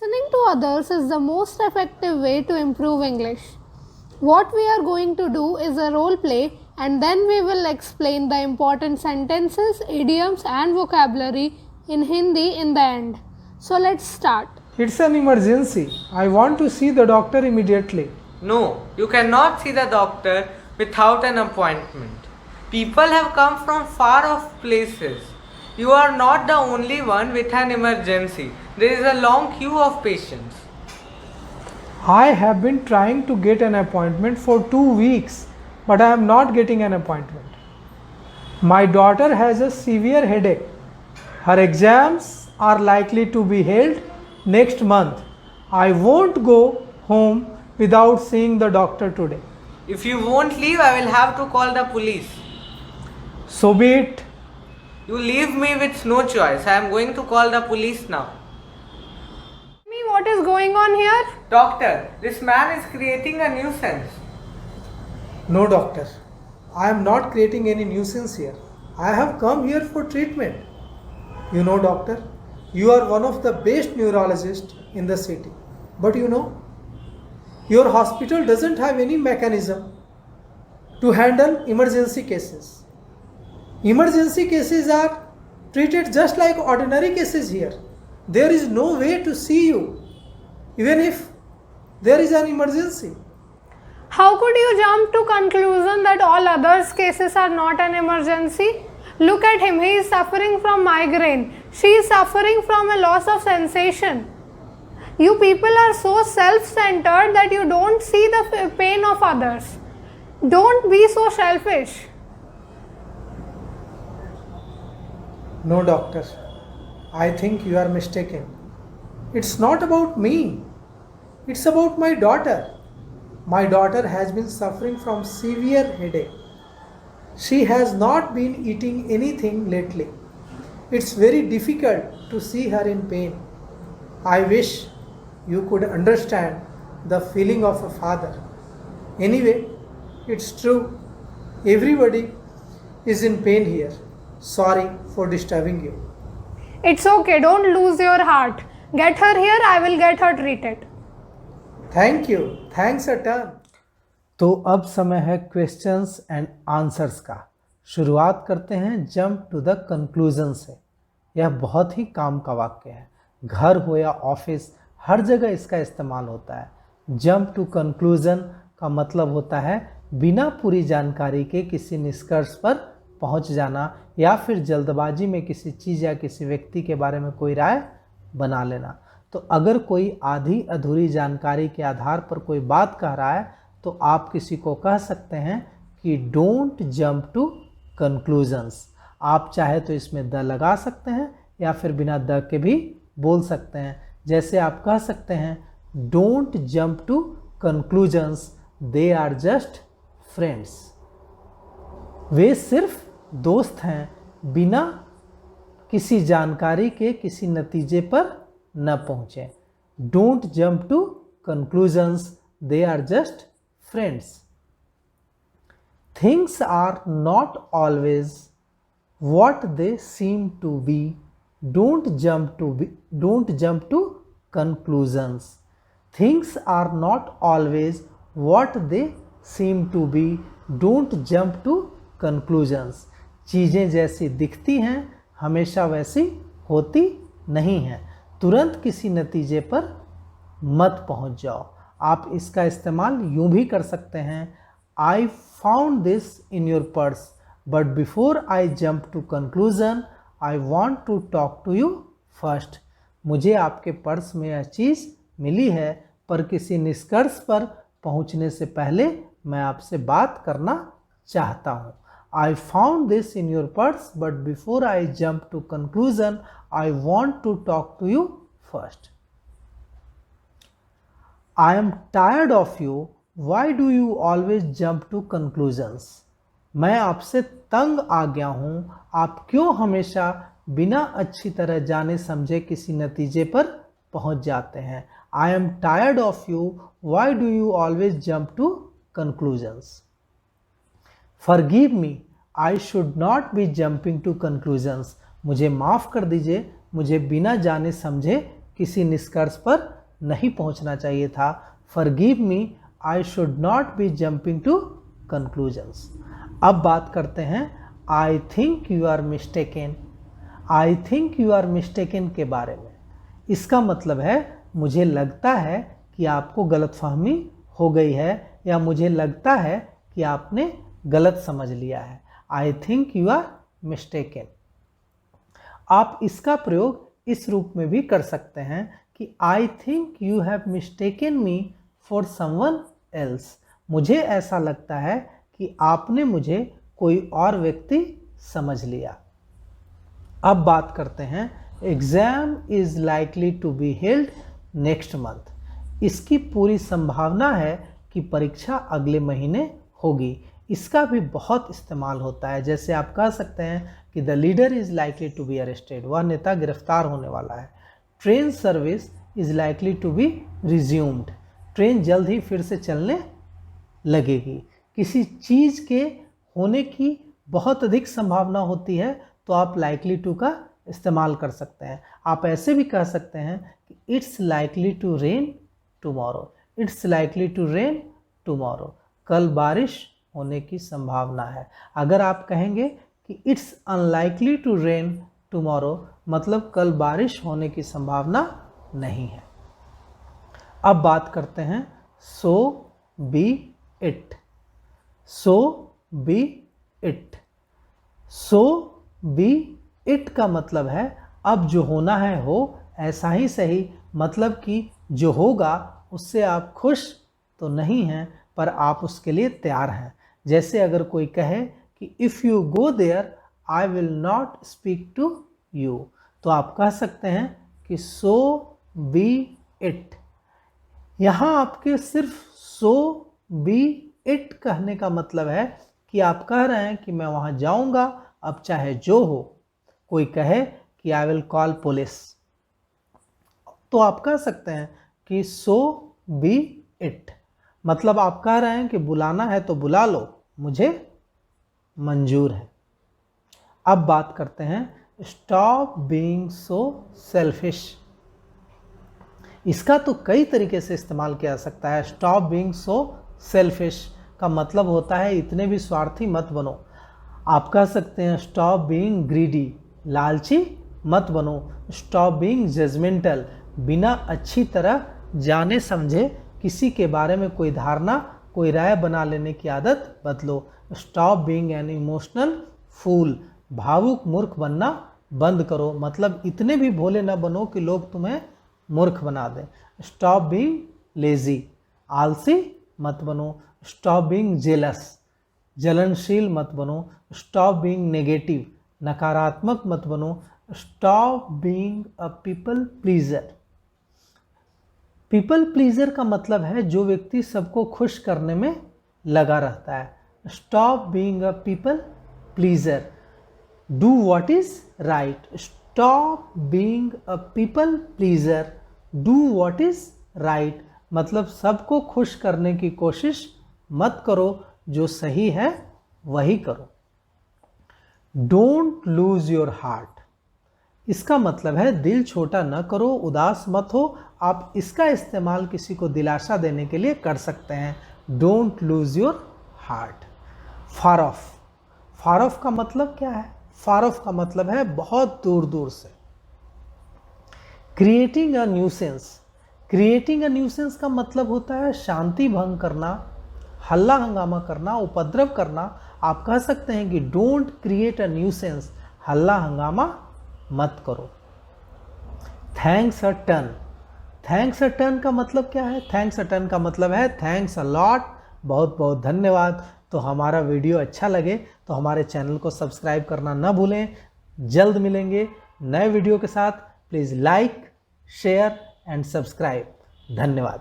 Listening to others is the most effective way to improve English. What we are going to do is a role play and then we will explain the important sentences, idioms, and vocabulary in Hindi in the end. So let's start. It's an emergency. I want to see the doctor immediately. No, you cannot see the doctor without an appointment. People have come from far off places. You are not the only one with an emergency. There is a long queue of patients. I have been trying to get an appointment for 2 weeks, but I am not getting an appointment. My daughter has a severe headache. Her exams are likely to be held next month. I won't go home without seeing the doctor today. If you won't leave, I will have to call the police. So be it. You leave me with no choice. I am going to call the police now. Tell me what is going on here? Doctor, this man is creating a nuisance. No, doctor. I am not creating any nuisance here. I have come here for treatment. You know, doctor, you are one of the best neurologists in the city. But you know, your hospital doesn't have any mechanism to handle emergency cases. Emergency cases are treated just like ordinary cases here. There is no way to see you, even if there is an emergency. How could you jump to conclusion that all others' cases are not an emergency? Look at him, he is suffering from migraine. She is suffering from a loss of sensation. You people are so self-centered that you don't see the pain of others. Don't be so selfish. No, doctor. I think you are mistaken. It's not about me. It's about my daughter. My daughter has been suffering from severe headache. She has not been eating anything lately. It's very difficult to see her in pain. I wish you could understand the feeling of a father. Anyway, it's true. Everybody is in pain here. Sorry for disturbing you. It's okay, don't lose your heart. Get her here, I will get her treated. Thank you, thanks a turn. तो अब समय है questions and answers का। शुरुआत करते हैं jump to the conclusion से। यह बहुत ही काम का वाक्य है। घर हो या ऑफिस, हर जगह इसका इस्तेमाल होता है। जंप टू कंक्लूजन का मतलब होता है बिना पूरी जानकारी के किसी निष्कर्ष पर पहुंच जाना या फिर जल्दबाजी में किसी चीज़ या किसी व्यक्ति के बारे में कोई राय बना लेना। तो अगर कोई आधी अधूरी जानकारी के आधार पर कोई बात कह रहा है तो आप किसी को कह सकते हैं कि डोंट जंप टू कंक्लूजन्स। आप चाहे तो इसमें द लगा सकते हैं या फिर बिना द के भी बोल सकते हैं। जैसे आप कह सकते हैं don't jump to conclusions, they are just friends. वे सिर्फ दोस्त हैं, बिना किसी जानकारी के किसी नतीजे पर न पहुँचे। Don't jump to conclusions, they are just friends. Things are not always what they seem to be. Don't jump to conclusions. Things are not always what they seem to be. Don't jump to conclusions. चीज़ें जैसी दिखती हैं हमेशा वैसी होती नहीं हैं। तुरंत किसी नतीजे पर मत पहुंच जाओ। आप इसका इस्तेमाल यूं भी कर सकते हैं, I found this in your purse, but before I jump to conclusion, I want to talk to you first. मुझे आपके पर्स में यह चीज़ मिली है, पर किसी निष्कर्ष पर पहुंचने से पहले मैं आपसे बात करना चाहता हूं। I found this in your purse, but before I jump to conclusion, I want to talk to you first. I am tired of you. Why do you always jump to conclusions? मैं आपसे तंग आ गया हूँ, आप क्यों हमेशा बिना अच्छी तरह जाने समझे किसी नतीजे पर पहुँच जाते हैं। I am tired of you. Why do you always jump to conclusions? Forgive me. I should not be jumping to conclusions. मुझे माफ़ कर दीजिए, मुझे बिना जाने समझे किसी निष्कर्ष पर नहीं पहुंचना चाहिए था। Forgive me, I should not be jumping to conclusions. अब बात करते हैं I think you are mistaken. I think you are mistaken के बारे में। इसका मतलब है मुझे लगता है कि आपको गलतफहमी हो गई है, या मुझे लगता है कि आपने गलत समझ लिया है। I think you are mistaken. आप इसका प्रयोग इस रूप में भी कर सकते हैं कि आई think you have mistaken me for someone else. मुझे ऐसा लगता है कि आपने मुझे कोई और व्यक्ति समझ लिया। अब बात करते हैं exam is likely to be held next month. इसकी पूरी संभावना है कि परीक्षा अगले महीने होगी। इसका भी बहुत इस्तेमाल होता है। जैसे आप कह सकते हैं कि the leader is likely to be arrested, वह नेता गिरफ्तार होने वाला है। Train service is likely to be resumed, train जल्द ही फिर से चलने लगेगी। किसी चीज़ के होने की बहुत अधिक संभावना होती है तो आप लाइकली टू का इस्तेमाल कर सकते हैं। आप ऐसे भी कह सकते हैं कि it's likely to rain tomorrow, it's likely to rain tomorrow, कल बारिश होने की संभावना है। अगर आप कहेंगे कि it's unlikely to rain tomorrow, मतलब कल बारिश होने की संभावना नहीं है। अब बात करते हैं so be it. So be it. So be it का मतलब है अब जो होना है हो, ऐसा ही सही। मतलब कि जो होगा उससे आप खुश तो नहीं हैं, पर आप उसके लिए तैयार हैं। जैसे अगर कोई कहे कि if you go there I will not speak to you, तो आप कह सकते हैं कि सो बी इट। यहाँ आपके सिर्फ सो बी इट कहने का मतलब है कि आप कह रहे हैं कि मैं वहाँ जाऊँगा, अब चाहे जो हो। कोई कहे कि आई विल कॉल पुलिस, तो आप कह सकते हैं कि सो बी इट। मतलब आप कह रहे हैं कि बुलाना है तो बुला लो, मुझे मंजूर है। अब बात करते हैं स्टॉप बीइंग सो सेल्फिश। इसका तो कई तरीके से इस्तेमाल किया जा सकता है। स्टॉप बीइंग सो सेल्फिश का मतलब होता है इतने भी स्वार्थी मत बनो। आप कह सकते हैं स्टॉप बीइंग ग्रीडी, लालची मत बनो। स्टॉप बीइंग जजमेंटल, बिना अच्छी तरह जाने समझे किसी के बारे में कोई धारणा, कोई राय बना लेने की आदत बदलो। Stop being an emotional fool, भावुक मूर्ख बनना बंद करो। मतलब इतने भी भोले न बनो कि लोग तुम्हें मूर्ख बना दें। स्टॉप बीइंग लेजी, आलसी मत बनो। स्टॉप बीइंग जेलस, जलनशील मत बनो। स्टॉप बीइंग नेगेटिव, नकारात्मक मत बनो। Stop being a people pleaser. People pleaser का मतलब है जो व्यक्ति सबको खुश करने में लगा रहता है। Stop being a people pleaser, do what is right. Stop being a people pleaser, do what is right, मतलब सबको खुश करने की कोशिश मत करो, जो सही है वही करो। डोंट लूज योर हार्ट, इसका मतलब है दिल छोटा न करो, उदास मत हो। आप इसका इस्तेमाल किसी को दिलासा देने के लिए कर सकते हैं। Don't lose your heart. Far of, far of का मतलब क्या है? फार ऑफ का मतलब है बहुत दूर दूर से। Creating a nuisance, creating a nuisance का मतलब होता है शांति भंग करना, हल्ला हंगामा करना, उपद्रव करना। आप कह सकते हैं कि डोंट क्रिएट अ न्यूसेंस, हल्ला हंगामा मत करो। Thanks a ton, thanks a ton का मतलब क्या है? थैंक्स अ टन का मतलब है थैंक्स अ लॉट, बहुत बहुत धन्यवाद। तो हमारा वीडियो अच्छा लगे तो हमारे चैनल को सब्सक्राइब करना ना भूलें। जल्द मिलेंगे नए वीडियो के साथ। Please like, share and subscribe. धन्यवाद।